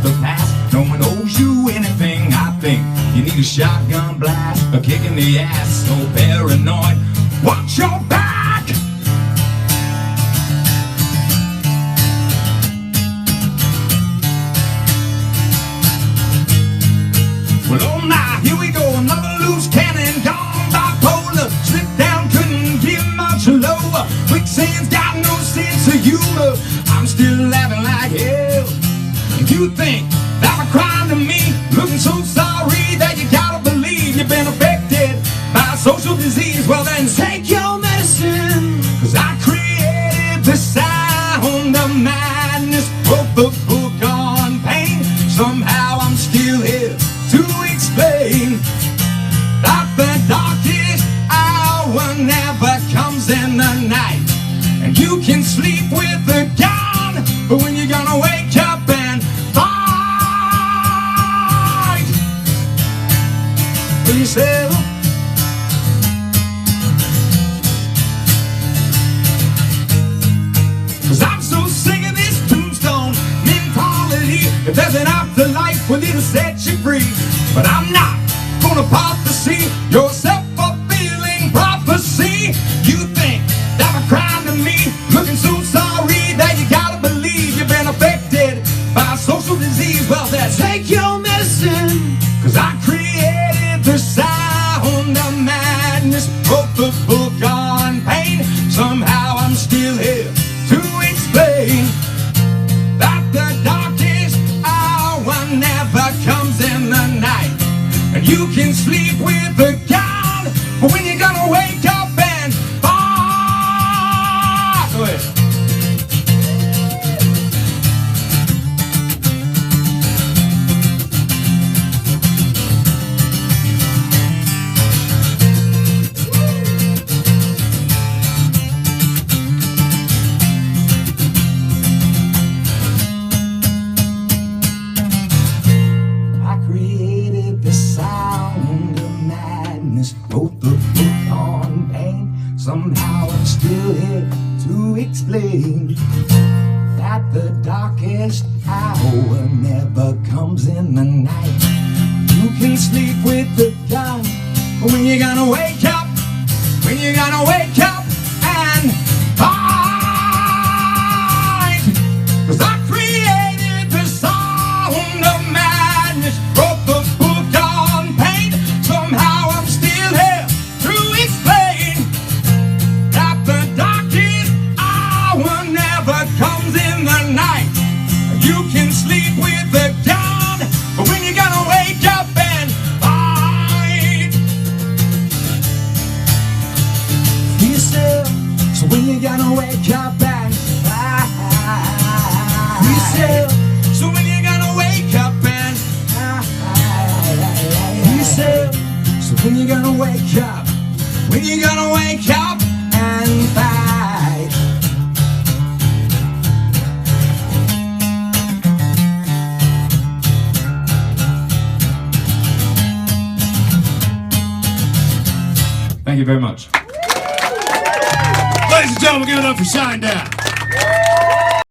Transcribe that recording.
the past. No one owes you anything. I think you need a shotgun blast, a kick in the ass. So paranoid, watch your back. Well, oh my, here we go, another loose cannon gone bipolar. Slipped down, couldn't get much lower. Quicksand's got no sense of humor. I'm still laughing like hell. And you think that a crime to me, looking so sorry that you gotta believe you've been affected by a social disease. Well then take your medicine, 'cause I created the sound of madness, wrote the book on pain. Somehow I'm still here to explain that the darkest hour never comes in the night. And you can sleep with the gun, but when you're gonna wake up and fight, will you say, "'Cause I'm so sick of this tombstone mentality. If there's an afterlife, well, it'll set you free. But I'm not gonna prophecy your self-fulfilling prophecy. You think that a crime to me, looking so sorry that you gotta believe you've been affected by a social disease. Well then take your medicine, 'cause I created the sound of madness, wrote the book on pain. Somehow I'm still here to explain that the darkest hour never comes in the night. And you can sleep with the gun, but when you're gonna wake up and fight." Go ahead. I created the sound of madness, wrote the book on pain. Somehow I'm still here to explain that the darkest hour never comes in the night. You can sleep with the gun, but when you're gonna wake up, when you're gonna wake up and fight. 'Cause I created the sound of madness, wrote the book on pain. Somehow I'm still here to explain that the darkest hour never comes in the night. You can sleep with the gun, but when you're gonna wake up and fight for yourself. So when you're gonna wake up and fight for yourself. So when you're gonna wake up and fight for yourself. So when you're gonna wake up, when you're gonna wake up and fight. Thank you very much. Ladies and gentlemen, give it up for Shinedown.